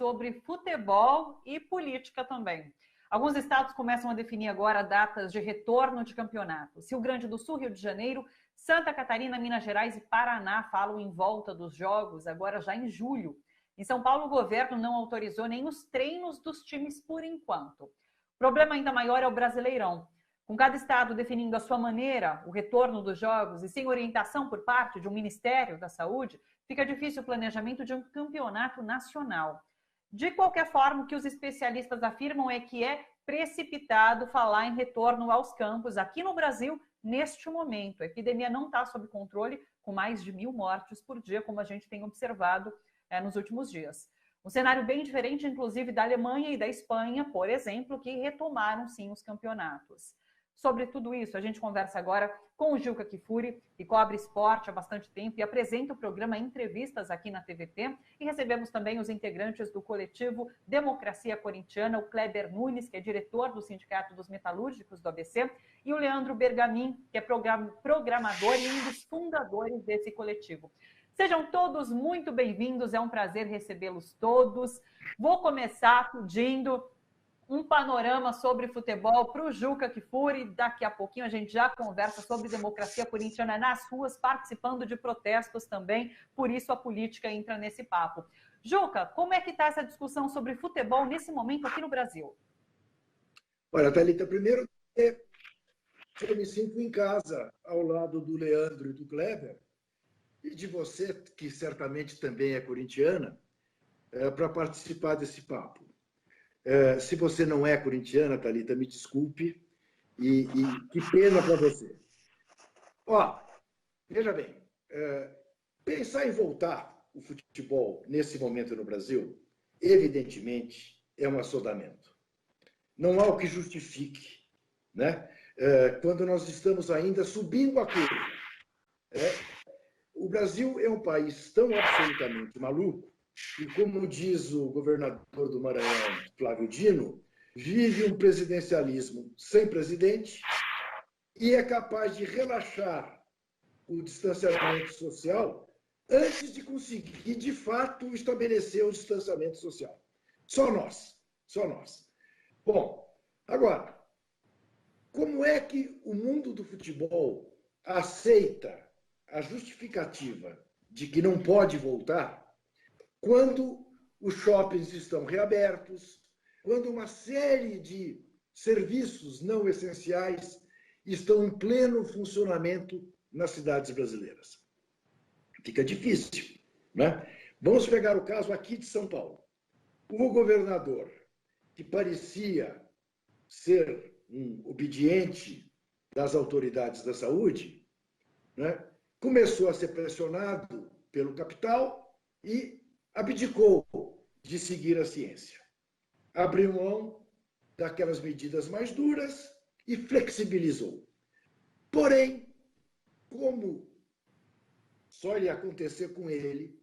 sobre futebol e política também. Alguns estados começam a definir agora datas de retorno de campeonatos. Rio Grande do Sul, Rio de Janeiro, Santa Catarina, Minas Gerais e Paraná falam em volta dos jogos, agora já em julho. Em São Paulo, o governo não autorizou nem os treinos dos times por enquanto. O problema ainda maior é o Brasileirão. Com cada estado definindo a sua maneira o retorno dos jogos e sem orientação por parte de um Ministério da Saúde, fica difícil o planejamento de um campeonato nacional. De qualquer forma, o que os especialistas afirmam é que é precipitado falar em retorno aos campos aqui no Brasil neste momento. A epidemia não está sob controle, com mais de 1.000 mortes por dia, como a gente tem observado nos últimos dias. Um cenário bem diferente, inclusive, da Alemanha e da Espanha, por exemplo, que retomaram, sim, os campeonatos. Sobre tudo isso, a gente conversa agora com o Juca Kfouri, que cobre esporte há bastante tempo e apresenta o programa Entrevistas aqui na TVT. E recebemos também os integrantes do coletivo Democracia Corintiana, o Kleber Nunes, que é diretor do Sindicato dos Metalúrgicos do ABC, e o Leandro Bergamin, que é programador e um dos fundadores desse coletivo. Sejam todos muito bem-vindos, é um prazer recebê-los todos. Vou começar pedindo um panorama sobre futebol para o Juca Kfouri. Daqui a pouquinho a gente já conversa sobre democracia corintiana nas ruas, participando de protestos também, por isso a política entra nesse papo. Juca, como é que está essa discussão sobre futebol nesse momento aqui no Brasil? Olha, Thalita, primeiro eu me sinto em casa ao lado do Leandro e do Kleber, e de você, que certamente também é corintiana, para participar desse papo. Se você não é corintiana, Thalita, me desculpe, e que pena para você. Ó, veja bem, pensar em voltar o futebol nesse momento no Brasil, evidentemente, é um assodamento. Não há o que justifique, né? Quando nós estamos ainda subindo a curva. O Brasil é um país tão absolutamente maluco e, como diz o governador do Maranhão, Flávio Dino, vive um presidencialismo sem presidente e é capaz de relaxar o distanciamento social antes de conseguir, de fato, estabelecer o distanciamento social. Só nós, só nós. Bom, agora, como é que o mundo do futebol aceita a justificativa de que não pode voltar quando os shoppings estão reabertos, quando uma série de serviços não essenciais estão em pleno funcionamento nas cidades brasileiras? Fica difícil, né? Vamos pegar o caso aqui de São Paulo. O governador, que parecia ser um obediente das autoridades da saúde, né, começou a ser pressionado pelo capital e abdicou de seguir a ciência. Abriu mão daquelas medidas mais duras e flexibilizou. Porém, como só ia acontecer com ele,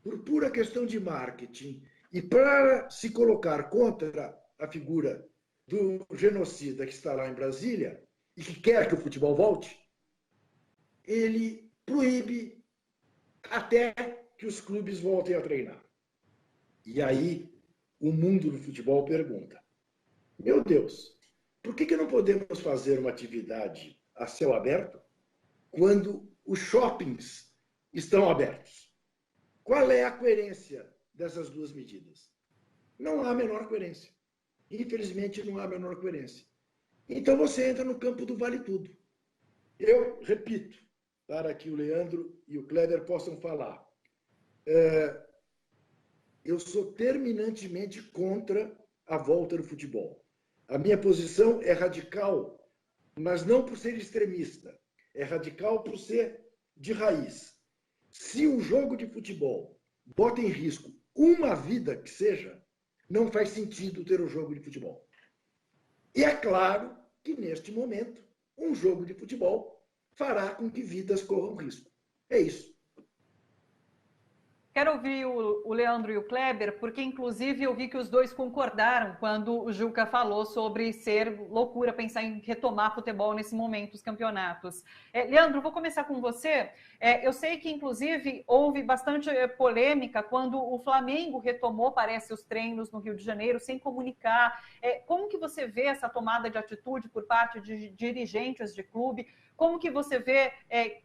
por pura questão de marketing e para se colocar contra a figura do genocida que está lá em Brasília e que quer que o futebol volte, ele proíbe até que os clubes voltem a treinar. E aí o mundo do futebol pergunta: meu Deus, por que não podemos fazer uma atividade a céu aberto quando os shoppings estão abertos? Qual é a coerência dessas duas medidas? Não há a menor coerência. Infelizmente, não há a menor coerência. Então você entra no campo do vale tudo. Eu repito, para que o Leandro e o Kleber possam falar. Eu sou terminantemente contra a volta do futebol. A minha posição é radical, mas não por ser extremista. É radical por ser de raiz. Se um jogo de futebol bota em risco uma vida que seja, não faz sentido ter um jogo de futebol. E é claro que, neste momento, um jogo de futebol fará com que vidas corram risco. É isso. Quero ouvir o Leandro e o Kleber, porque inclusive eu vi que os dois concordaram quando o Juca falou sobre ser loucura pensar em retomar futebol nesse momento, os campeonatos. Leandro, vou começar com você. Eu sei que inclusive houve bastante polêmica quando o Flamengo retomou, parece, os treinos no Rio de Janeiro sem comunicar. Como que você vê essa tomada de atitude por parte de dirigentes de clube? Como que você vê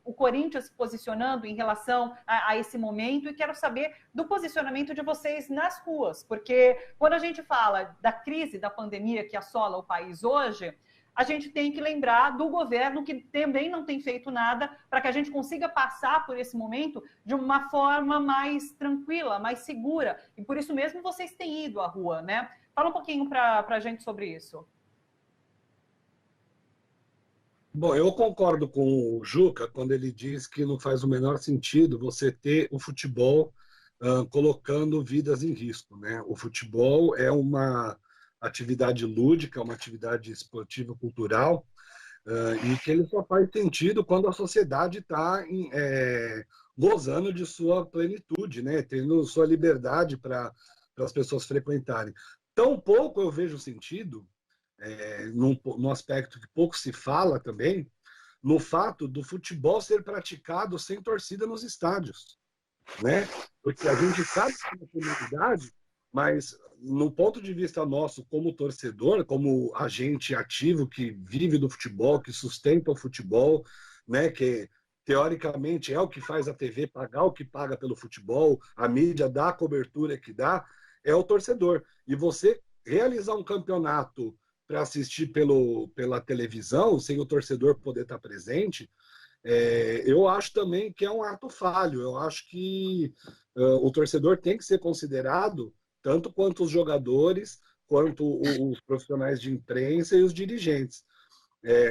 o Corinthians se posicionando em relação a esse momento? E quero saber do posicionamento de vocês nas ruas, porque quando a gente fala da crise da pandemia que assola o país hoje, a gente tem que lembrar do governo que também não tem feito nada para que a gente consiga passar por esse momento de uma forma mais tranquila, mais segura. E por isso mesmo vocês têm ido à rua, né? Fala um pouquinho para a gente sobre isso. Bom, eu concordo com o Juca quando ele diz que não faz o menor sentido você ter o futebol colocando vidas em risco, né? O futebol é uma atividade lúdica, uma atividade esportiva cultural e que ele só faz sentido quando a sociedade está gozando de sua plenitude, né? Tendo sua liberdade para as pessoas frequentarem. Tampouco eu vejo sentido num aspecto que pouco se fala também, no fato do futebol ser praticado sem torcida nos estádios, né? Porque a gente sabe que é uma comunidade, mas no ponto de vista nosso como torcedor, como agente ativo que vive do futebol, que sustenta o futebol, né? Que teoricamente é o que faz a TV pagar o que paga pelo futebol, a mídia dá a cobertura que dá, é o torcedor. E você realizar um campeonato para assistir pela televisão, sem o torcedor poder estar presente, eu acho também que é um ato falho. Eu acho que o torcedor tem que ser considerado tanto quanto os jogadores, quanto os profissionais de imprensa e os dirigentes.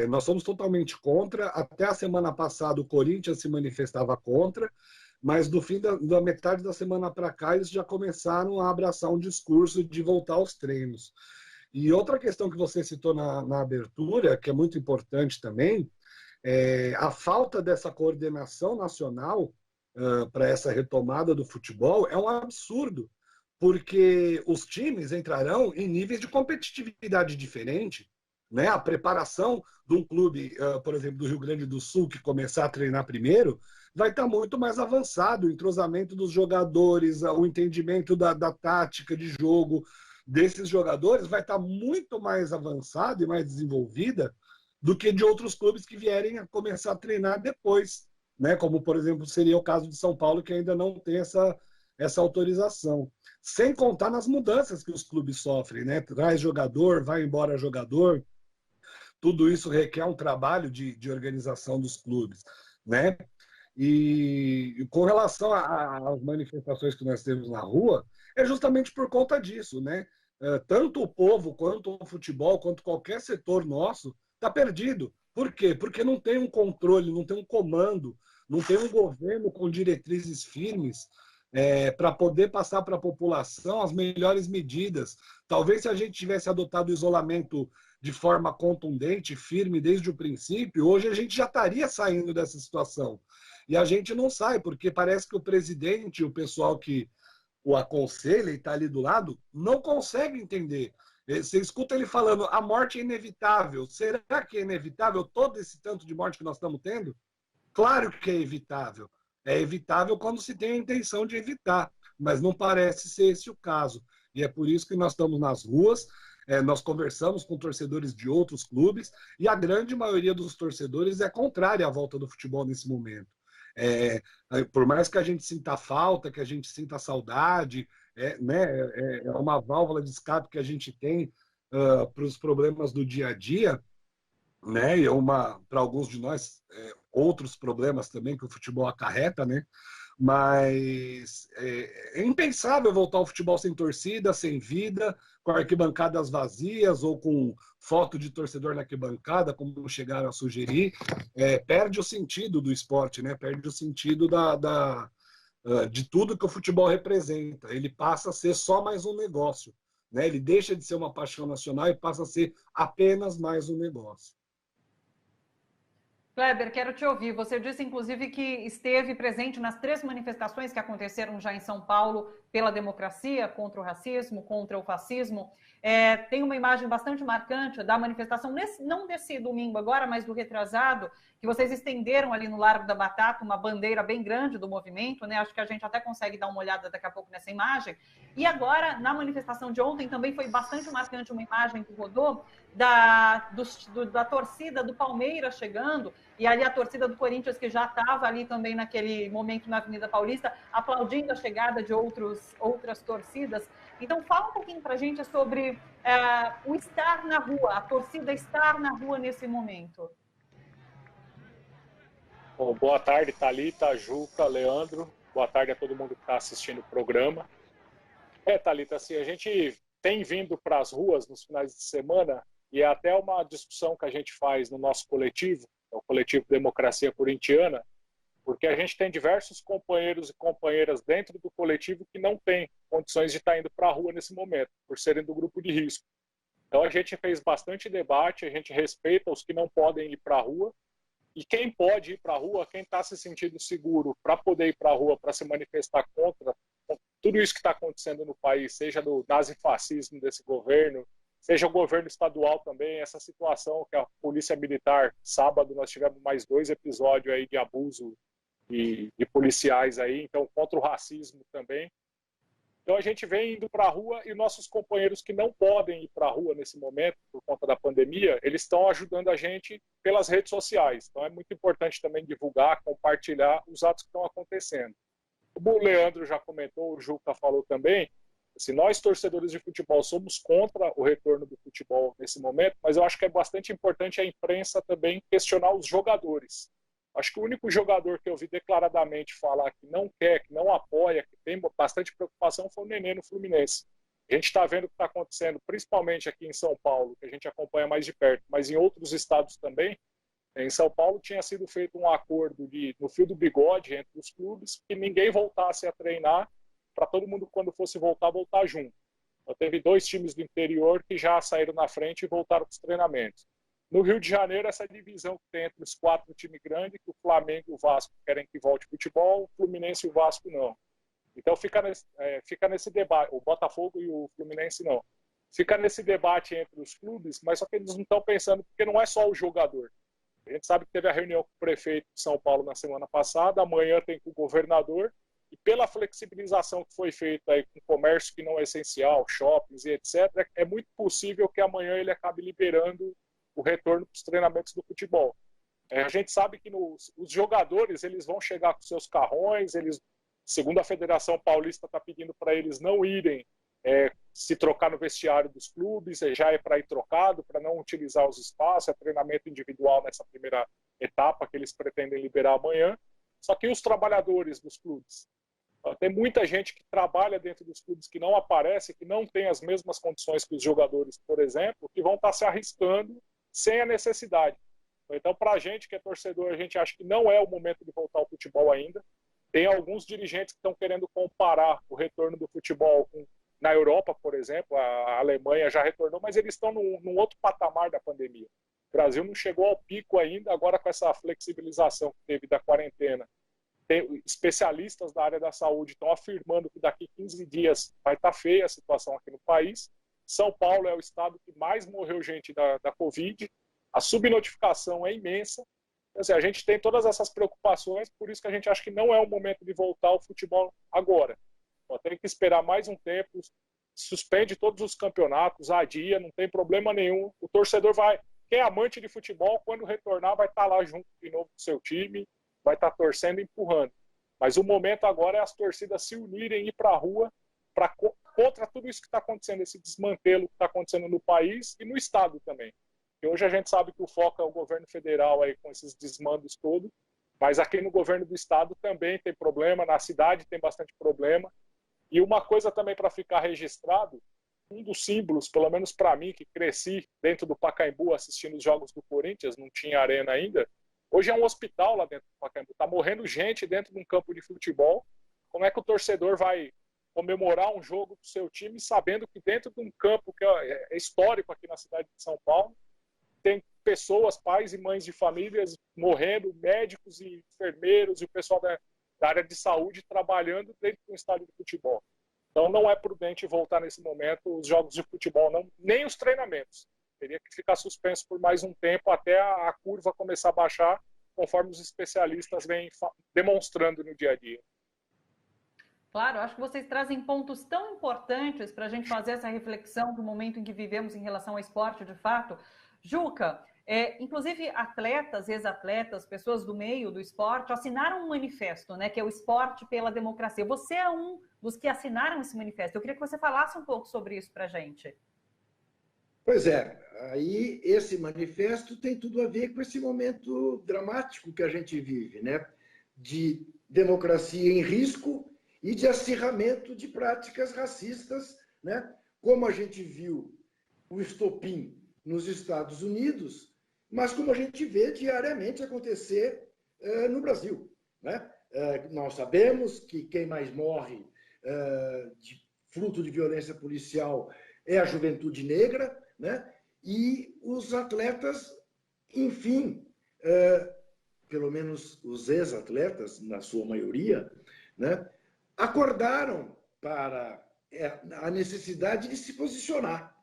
Nós somos totalmente contra. Até a semana passada o Corinthians se manifestava contra, mas do fim da metade da semana para cá eles já começaram a abraçar um discurso de voltar aos treinos. E outra questão que você citou na abertura, que é muito importante também, é a falta dessa coordenação nacional para essa retomada do futebol é um absurdo, porque os times entrarão em níveis de competitividade diferente, né? A preparação de um clube, por exemplo, do Rio Grande do Sul, que começar a treinar primeiro, vai estar muito mais avançado, o entrosamento dos jogadores, o entendimento da tática de jogo desses jogadores vai estar muito mais avançada e mais desenvolvida do que de outros clubes que vierem a começar a treinar depois, né? Como, por exemplo, seria o caso de São Paulo, que ainda não tem essa autorização. Sem contar nas mudanças que os clubes sofrem, né? Traz jogador, vai embora jogador, tudo isso requer um trabalho de organização dos clubes, né? E com relação às manifestações que nós temos na rua, é justamente por conta disso, né? Tanto o povo, quanto o futebol, quanto qualquer setor nosso, está perdido. Por quê? Porque não tem um controle, não tem um comando, não tem um governo com diretrizes firmes para poder passar para a população as melhores medidas. Talvez se a gente tivesse adotado o isolamento de forma contundente, firme desde o princípio, hoje a gente já estaria saindo dessa situação. E a gente não sai, porque parece que o presidente, o pessoal que o aconselha e está ali do lado, não consegue entender. Você escuta ele falando, a morte é inevitável. Será que é inevitável todo esse tanto de morte que nós estamos tendo? Claro que é evitável. É evitável quando se tem a intenção de evitar, mas não parece ser esse o caso. E é por isso que nós estamos nas ruas, nós conversamos com torcedores de outros clubes, e a grande maioria dos torcedores é contrária à volta do futebol nesse momento. Por mais que a gente sinta falta, que a gente sinta saudade, né, é uma válvula de escape que a gente tem para os problemas do dia a dia, né, e para alguns de nós, outros problemas também que o futebol acarreta, né, mas é impensável voltar ao futebol sem torcida, sem vida, com arquibancadas vazias ou com foto de torcedor na arquibancada, como chegaram a sugerir. Perde o sentido do esporte, né? Perde o sentido de tudo que o futebol representa. Ele passa a ser só mais um negócio, né? Ele deixa de ser uma paixão nacional e passa a ser apenas mais um negócio. Kleber, quero te ouvir. Você disse, inclusive, que esteve presente nas 3 manifestações que aconteceram já em São Paulo pela democracia, contra o racismo, contra o fascismo. Tem uma imagem bastante marcante da manifestação, não desse domingo agora, mas do retrasado, que vocês estenderam ali no Largo da Batata uma bandeira bem grande do movimento, né? Acho que a gente até consegue dar uma olhada daqui a pouco nessa imagem. E agora, na manifestação de ontem, também foi bastante marcante uma imagem que rodou da torcida do Palmeiras chegando, e ali a torcida do Corinthians, que já estava ali também naquele momento na Avenida Paulista, aplaudindo a chegada de outras torcidas. Então, fala um pouquinho para a gente sobre o estar na rua, a torcida estar na rua nesse momento. Bom, boa tarde, Thalita, Juca, Leandro. Boa tarde a todo mundo que está assistindo o programa. Thalita, assim, a gente tem vindo para as ruas nos finais de semana, e é até uma discussão que a gente faz no nosso coletivo, o coletivo Democracia Corintiana, porque a gente tem diversos companheiros e companheiras dentro do coletivo que não têm condições de estar indo para a rua nesse momento, por serem do grupo de risco. Então a gente fez bastante debate, a gente respeita os que não podem ir para a rua, e quem pode ir para a rua, quem está se sentindo seguro para poder ir para a rua, para se manifestar contra tudo isso que está acontecendo no país, seja do nazifascismo desse governo, seja o governo estadual também, essa situação que a Polícia Militar, sábado nós tivemos mais 2 episódios aí de abuso de policiais aí, então contra o racismo também. Então a gente vem indo para a rua e nossos companheiros que não podem ir para a rua nesse momento, por conta da pandemia, eles estão ajudando a gente pelas redes sociais. Então é muito importante também divulgar, compartilhar os atos que estão acontecendo. Como o Leandro já comentou, o Juca falou também, se nós torcedores de futebol somos contra o retorno do futebol nesse momento, mas eu acho que é bastante importante a imprensa também questionar os jogadores. Acho que o único jogador que eu vi declaradamente falar que não quer, que não apoia, que tem bastante preocupação foi o Nenê no Fluminense. A gente está vendo o que está acontecendo, principalmente aqui em São Paulo, que a gente acompanha mais de perto, mas em outros estados também. Em São Paulo tinha sido feito um acordo no fio do bigode entre os clubes que ninguém voltasse a treinar para todo mundo, quando fosse voltar junto. Então, teve 2 times do interior que já saíram na frente e voltaram para os treinamentos. No Rio de Janeiro, essa divisão que tem entre os 4 times grandes, que o Flamengo e o Vasco querem que volte futebol, o Fluminense e o Vasco não. Então fica nesse debate, o Botafogo e o Fluminense não. Fica nesse debate entre os clubes, mas só que eles não estão pensando, porque não é só o jogador. A gente sabe que teve a reunião com o prefeito de São Paulo na semana passada, amanhã tem com o governador, e pela flexibilização que foi feita aí com o comércio que não é essencial, shoppings e etc., é muito possível que amanhã ele acabe liberando o retorno para os treinamentos do futebol. A gente sabe que os jogadores eles vão chegar com seus carrões, segundo a Federação Paulista está pedindo para eles não irem se trocar no vestiário dos clubes, já é para ir trocado, para não utilizar os espaços, é treinamento individual nessa primeira etapa que eles pretendem liberar amanhã. Só que os trabalhadores dos clubes? Tem muita gente que trabalha dentro dos clubes que não aparece, que não tem as mesmas condições que os jogadores, por exemplo, que vão estar se arriscando sem a necessidade. Então, para a gente que é torcedor, a gente acha que não é o momento de voltar ao futebol ainda. Tem alguns dirigentes que estão querendo comparar o retorno do futebol na Europa, por exemplo, a Alemanha já retornou, mas eles estão num outro patamar da pandemia. O Brasil não chegou ao pico ainda, agora com essa flexibilização que teve da quarentena. Tem especialistas da área da saúde estão afirmando que daqui 15 dias vai estar feia a situação aqui no país. São Paulo é o estado que mais morreu gente da Covid. A subnotificação é imensa. Então, assim, a gente tem todas essas preocupações, por isso que a gente acha que não é o momento de voltar ao futebol agora. Então, tem que esperar mais um tempo, suspende todos os campeonatos, adia, não tem problema nenhum. O torcedor quem é amante de futebol, quando retornar, vai estar lá junto de novo com o seu time, vai estar torcendo e empurrando. Mas o momento agora é as torcidas se unirem e ir para a rua contra tudo isso que está acontecendo, esse desmantelo que está acontecendo no país e no estado também. E hoje a gente sabe que o foco é o governo federal aí com esses desmandos todos, mas aqui no governo do estado também tem problema, na cidade tem bastante problema. E uma coisa também para ficar registrado, um dos símbolos, pelo menos para mim, que cresci dentro do Pacaembu assistindo os jogos do Corinthians, não tinha arena ainda, hoje é um hospital lá dentro do Pacaembu, está morrendo gente dentro de um campo de futebol. Como é que o torcedor vai comemorar um jogo do seu time sabendo que dentro de um campo que é histórico aqui na cidade de São Paulo, tem pessoas, pais e mães de famílias morrendo, médicos e enfermeiros e o pessoal da área de saúde trabalhando dentro do estádio de futebol. Então não é prudente voltar nesse momento os jogos de futebol, não, nem os treinamentos. Teria que ficar suspenso por mais um tempo até a curva começar a baixar, conforme os especialistas vêm demonstrando no dia a dia. Claro, acho que vocês trazem pontos tão importantes para a gente fazer essa reflexão do momento em que vivemos em relação ao esporte, de fato. Juca, inclusive atletas, ex-atletas, pessoas do meio do esporte assinaram um manifesto, né, que é o Esporte pela Democracia. Você é um dos que assinaram esse manifesto. Eu queria que você falasse um pouco sobre isso para a gente. Pois é, aí esse manifesto tem tudo a ver com esse momento dramático que a gente vive, né? De democracia em risco e de acirramento de práticas racistas, né? Como a gente viu o estopim nos Estados Unidos, mas como a gente vê diariamente acontecer no Brasil, né? Nós sabemos que quem mais morre fruto de violência policial é a juventude negra, né? E os atletas, enfim, pelo menos os ex-atletas, na sua maioria, né, acordaram para a necessidade de se posicionar.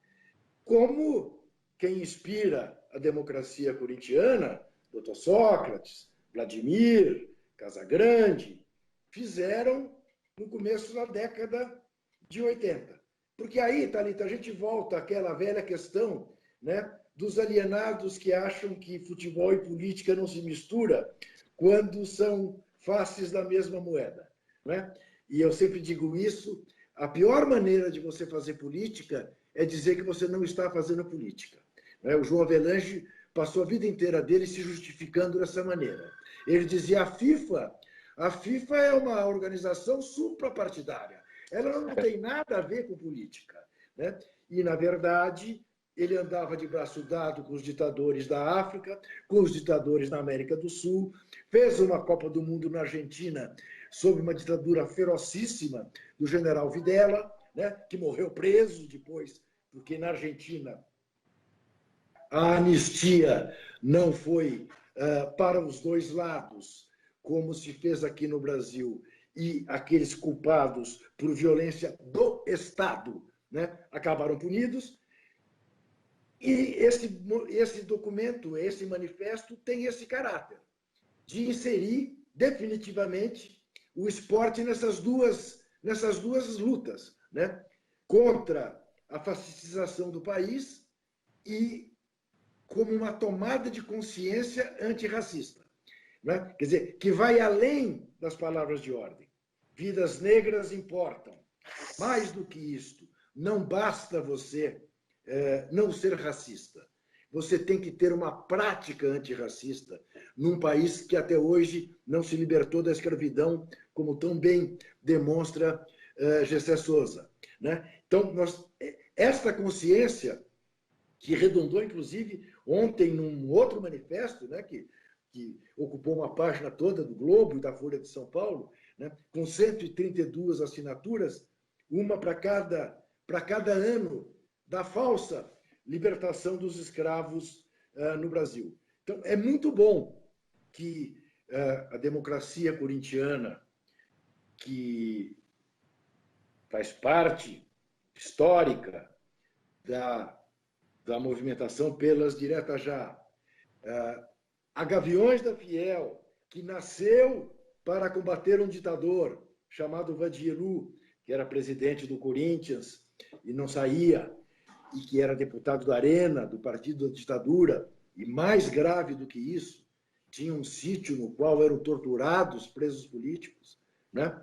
Como quem inspira a democracia corintiana, Dr. Sócrates, Vladimir, Casagrande, fizeram no começo da década de 80. Porque aí, Thalita, a gente volta àquela velha questão, né, dos alienados que acham que futebol e política não se mistura quando são faces da mesma moeda, né? E eu sempre digo isso, a pior maneira de você fazer política é dizer que você não está fazendo política, né? O João Avelange passou a vida inteira dele se justificando dessa maneira. Ele dizia, a FIFA é uma organização suprapartidária. Ela não tem nada a ver com política, né? E, na verdade, ele andava de braço dado com os ditadores da África, com os ditadores da América do Sul, fez uma Copa do Mundo na Argentina sob uma ditadura ferocíssima do general Videla, né? Que morreu preso depois, porque na Argentina a anistia não foi para os dois lados, como se fez aqui no Brasil, e aqueles culpados por violência do Estado, né, acabaram punidos. E esse documento, esse manifesto, tem esse caráter de inserir definitivamente o esporte nessas duas lutas, né, contra a fascistização do país e como uma tomada de consciência antirracista, né? Quer dizer, que vai além das palavras de ordem. Vidas negras importam. Mais do que isto, não basta você não ser racista. Você tem que ter uma prática antirracista num país que até hoje não se libertou da escravidão, como tão bem demonstra Gessé Souza, né? Então, esta consciência, que redundou, inclusive, ontem num outro manifesto, né, que ocupou uma página toda do Globo e da Folha de São Paulo, né, com 132 assinaturas, uma para cada ano da falsa libertação dos escravos no Brasil. Então, é muito bom que a democracia corintiana, que faz parte histórica da movimentação pelas diretas já, a Gaviões da Fiel, que nasceu para combater um ditador chamado Vadielu, que era presidente do Corinthians e não saía, e que era deputado da Arena, do Partido da Ditadura, e mais grave do que isso, tinha um sítio no qual eram torturados presos políticos, né?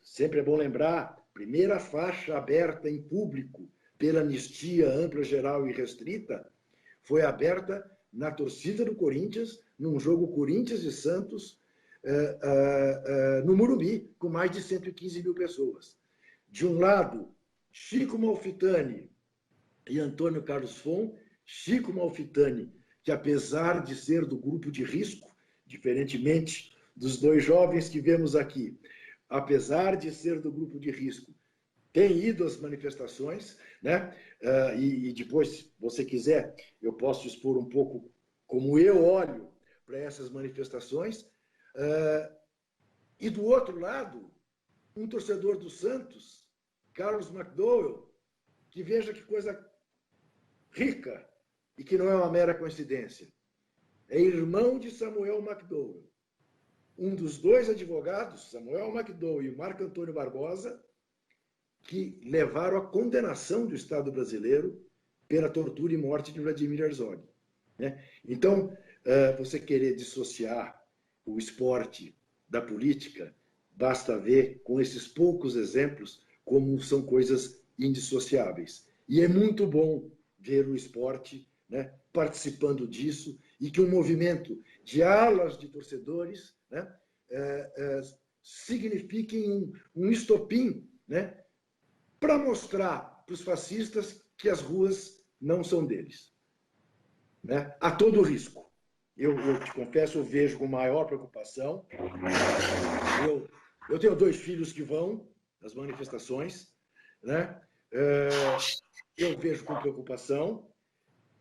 Sempre é bom lembrar, primeira faixa aberta em público pela anistia ampla, geral e restrita, foi aberta na torcida do Corinthians, num jogo Corinthians e Santos, no Morumbi, com mais de 115 mil pessoas. De um lado, Chico Malfitani e Antônio Carlos Fon. Chico Malfitani, que apesar de ser do grupo de risco, diferentemente dos dois jovens que vemos aqui, apesar de ser do grupo de risco, tem ido às manifestações, né? E depois, se você quiser, eu posso expor um pouco como eu olho para essas manifestações. E do outro lado, um torcedor do Santos, Carlos McDowell, que veja que coisa rica e que não é uma mera coincidência. É irmão de Samuel McDowell. Um dos dois advogados, Samuel McDowell e o Marco Antônio Barbosa, que levaram à condenação do Estado brasileiro pela tortura e morte de Vladimir Herzog. Né? Então, você querer dissociar o esporte da política, basta ver com esses poucos exemplos como são coisas indissociáveis. E é muito bom ver o esporte, né, participando disso e que um movimento de alas de torcedores, né, signifiquem um estopim, né, para mostrar para os fascistas que as ruas não são deles, né, a todo risco. Eu te confesso, eu vejo com maior preocupação. Eu tenho 2 filhos que vão às manifestações, né? Eu vejo com preocupação,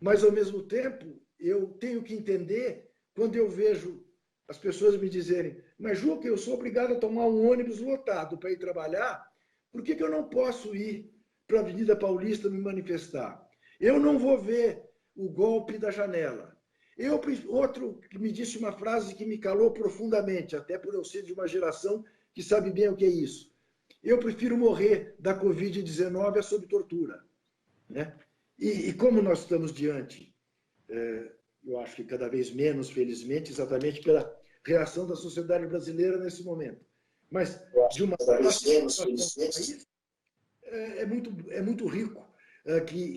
mas, ao mesmo tempo, eu tenho que entender quando eu vejo as pessoas me dizerem: mas, Juca, eu sou obrigado a tomar um ônibus lotado para ir trabalhar, por que eu não posso ir para a Avenida Paulista me manifestar? Eu não vou ver o golpe da janela. Outro que me disse uma frase que me calou profundamente, até por eu ser de uma geração que sabe bem o que é isso. Eu prefiro morrer da Covid-19 sob tortura. Né? E como nós estamos diante, eu acho que cada vez menos, felizmente, exatamente pela reação da sociedade brasileira nesse momento. Mas de uma país, é muito rico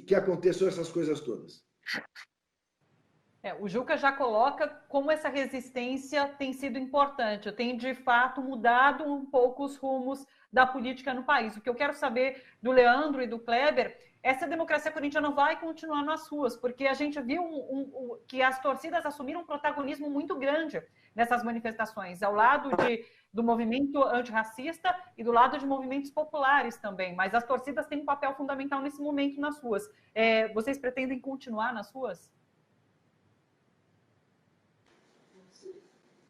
que aconteçam essas coisas todas. O Juca já coloca como essa resistência tem sido importante, tem de fato mudado um pouco os rumos da política no país. O que eu quero saber do Leandro e do Kleber é se a democracia corintiana vai continuar nas ruas, porque a gente viu que as torcidas assumiram um protagonismo muito grande nessas manifestações, ao lado do movimento antirracista e do lado de movimentos populares também, mas as torcidas têm um papel fundamental nesse momento nas ruas. Vocês pretendem continuar nas ruas?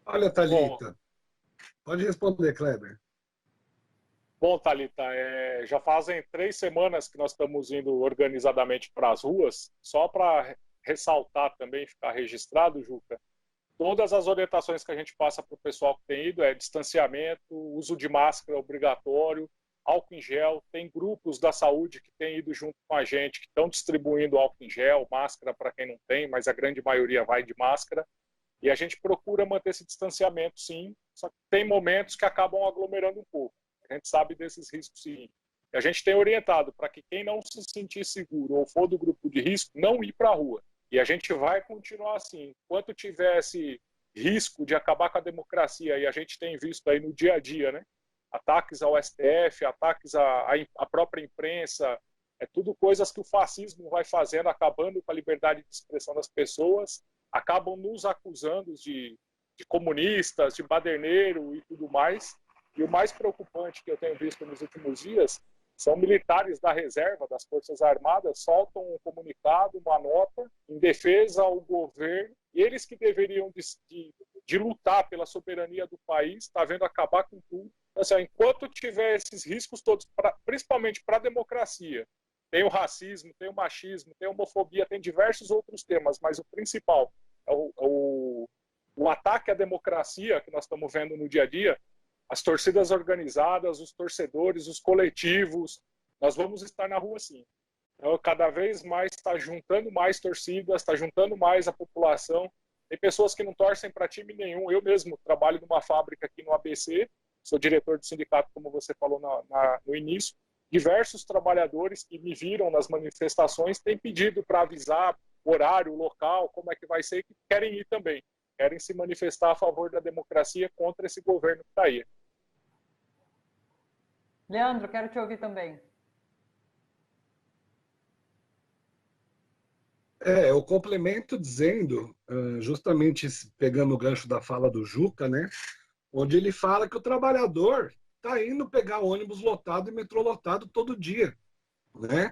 Olha, Thalita, pode responder, Kleber. Bom, Thalita, já fazem 3 semanas que nós estamos indo organizadamente para as ruas, só para ressaltar também, ficar registrado, Juca, todas as orientações que a gente passa para o pessoal que tem ido distanciamento, uso de máscara obrigatório, álcool em gel, tem grupos da saúde que têm ido junto com a gente, que estão distribuindo álcool em gel, máscara para quem não tem, mas a grande maioria vai de máscara. E a gente procura manter esse distanciamento, sim, só que tem momentos que acabam aglomerando um pouco. A gente sabe desses riscos, sim. E a gente tem orientado para que quem não se sentir seguro ou for do grupo de risco, não ir para a rua. E a gente vai continuar assim. Enquanto tiver esse risco de acabar com a democracia, e a gente tem visto aí no dia a dia, né? Ataques ao STF, ataques à própria imprensa, tudo coisas que o fascismo vai fazendo, acabando com a liberdade de expressão das pessoas, acabam nos acusando de comunistas, de baderneiro e tudo mais. E o mais preocupante que eu tenho visto nos últimos dias são militares da reserva, das Forças Armadas, soltam um comunicado, uma nota, em defesa ao governo, e eles que deveriam de lutar pela soberania do país, está vendo acabar com tudo. Então, assim, enquanto tiver esses riscos todos, principalmente para a democracia, tem o racismo, tem o machismo, tem a homofobia, tem diversos outros temas, mas o principal é o ataque à democracia que nós estamos vendo no dia a dia. As torcidas organizadas, os torcedores, os coletivos, nós vamos estar na rua sim. Então, cada vez mais está juntando mais torcidas, está juntando mais a população. Tem pessoas que não torcem para time nenhum. Eu mesmo trabalho numa fábrica aqui no ABC, sou diretor do sindicato, como você falou no início. Diversos trabalhadores que me viram nas manifestações têm pedido para avisar o horário, o local, como é que vai ser, e que querem ir também. Querem se manifestar a favor da democracia contra esse governo que está aí. Leandro, quero te ouvir também. Eu complemento dizendo, justamente pegando o gancho da fala do Juca, né, onde ele fala que o trabalhador está indo pegar ônibus lotado e metrô lotado todo dia, né?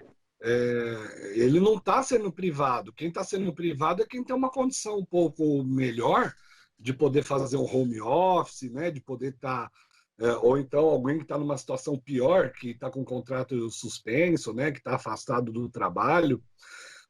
Ele não está sendo privado. Quem está sendo privado é quem tem uma condição um pouco melhor de poder fazer um home office, né? De poder estar... ou então alguém que está numa situação pior, que está com um contrato suspenso, né? Que está afastado do trabalho.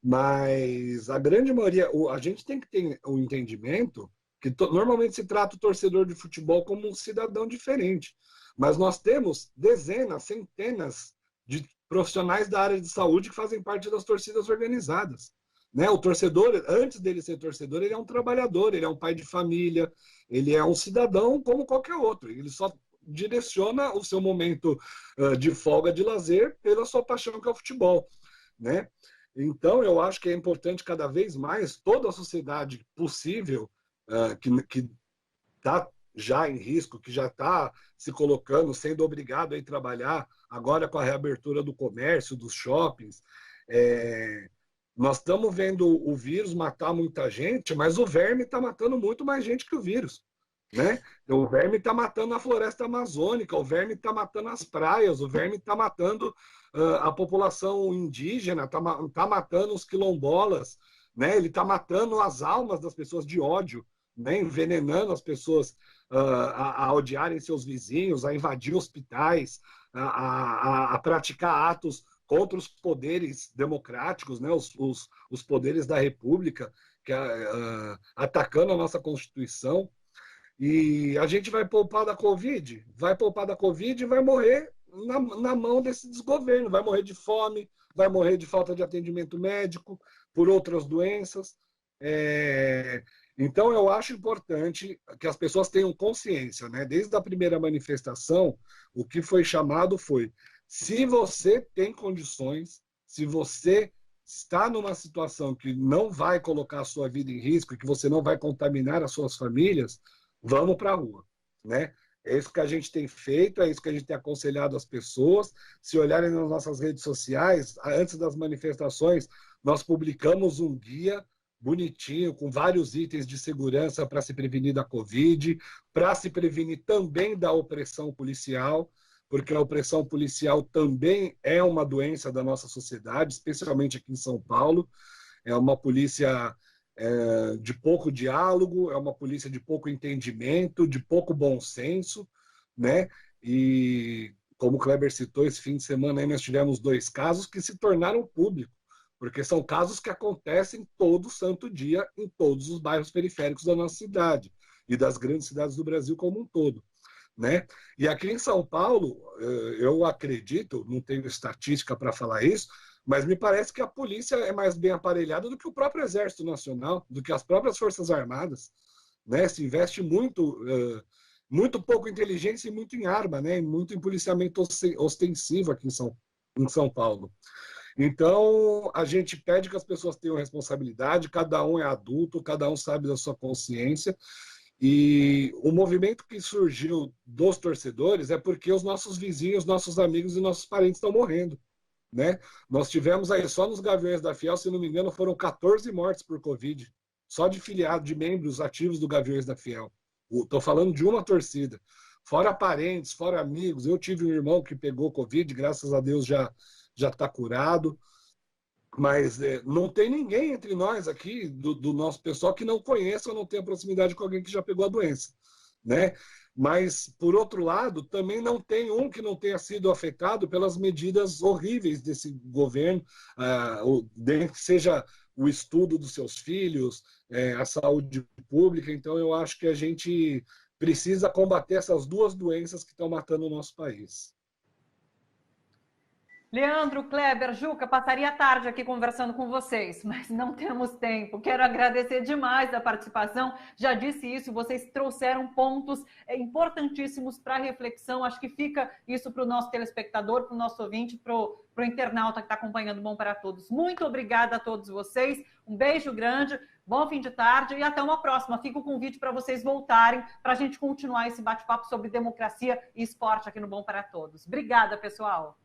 Mas a grande maioria... A gente tem que ter o entendimento que normalmente se trata o torcedor de futebol como um cidadão diferente. Mas nós temos dezenas, centenas de profissionais da área de saúde que fazem parte das torcidas organizadas. Né? O torcedor, antes dele ser torcedor, ele é um trabalhador, ele é um pai de família, ele é um cidadão como qualquer outro. Ele só direciona o seu momento de folga, de lazer, pela sua paixão que é o futebol. Né? Então, eu acho que é importante cada vez mais toda a sociedade possível que está já em risco, que já está se colocando, sendo obrigado a ir trabalhar, agora com a reabertura do comércio, dos shoppings. Nós estamos vendo o vírus matar muita gente, mas o verme está matando muito mais gente que o vírus. Né? O verme está matando a floresta amazônica, o verme está matando as praias, o verme está matando a população indígena, está matando os quilombolas, né? Ele está matando as almas das pessoas de ódio, né? Envenenando as pessoas a odiarem seus vizinhos, a invadir hospitais, a praticar atos contra os poderes democráticos, né? Os poderes da República, atacando a nossa Constituição. E a gente vai poupar da Covid? Vai poupar da Covid e vai morrer na mão desse desgoverno. Vai morrer de fome, vai morrer de falta de atendimento médico, por outras doenças. Então, eu acho importante que as pessoas tenham consciência, né? Desde a primeira manifestação, o que foi chamado foi: se você tem condições, se você está numa situação que não vai colocar a sua vida em risco, que você não vai contaminar as suas famílias, vamos para a rua, né? É isso que a gente tem feito, é isso que a gente tem aconselhado as pessoas. Se olharem nas nossas redes sociais, antes das manifestações, nós publicamos um guia bonitinho, com vários itens de segurança para se prevenir da Covid, para se prevenir também da opressão policial, porque a opressão policial também é uma doença da nossa sociedade, especialmente aqui em São Paulo. É uma polícia de pouco diálogo, é uma polícia de pouco entendimento, de pouco bom senso, né? E, como o Kleber citou, esse fim de semana aí nós tivemos 2 casos que se tornaram públicos, porque são casos que acontecem todo santo dia em todos os bairros periféricos da nossa cidade e das grandes cidades do Brasil como um todo, né? E aqui em São Paulo, eu acredito, não tenho estatística para falar isso, mas me parece que a polícia é mais bem aparelhada do que o próprio Exército Nacional, do que as próprias Forças Armadas, né? Se investe muito pouco em inteligência e muito em arma, né? Muito em policiamento ostensivo aqui em São Paulo. Então, a gente pede que as pessoas tenham responsabilidade, cada um é adulto, cada um sabe da sua consciência, e o movimento que surgiu dos torcedores é porque os nossos vizinhos, nossos amigos e nossos parentes estão morrendo, né? Nós tivemos aí, só nos Gaviões da Fiel, se não me engano, foram 14 mortes por Covid, só de filiados, de membros ativos do Gaviões da Fiel. Estou falando de uma torcida. Fora parentes, fora amigos. Eu tive um irmão que pegou Covid, graças a Deus já está curado, mas não tem ninguém entre nós aqui, do nosso pessoal, que não conheça ou não tenha proximidade com alguém que já pegou a doença, né? Mas, por outro lado, também não tem um que não tenha sido afetado pelas medidas horríveis desse governo, seja o estudo dos seus filhos, a saúde pública. Então, eu acho que a gente precisa combater essas 2 doenças que estão matando o nosso país. Leandro, Kleber, Juca, passaria a tarde aqui conversando com vocês, mas não temos tempo. Quero agradecer demais a participação. Já disse isso, vocês trouxeram pontos importantíssimos para reflexão. Acho que fica isso para o nosso telespectador, para o nosso ouvinte, para o internauta que está acompanhando Bom para Todos. Muito obrigada a todos vocês. Um beijo grande, bom fim de tarde e até uma próxima. Fica o convite para vocês voltarem para a gente continuar esse bate-papo sobre democracia e esporte aqui no Bom para Todos. Obrigada, pessoal.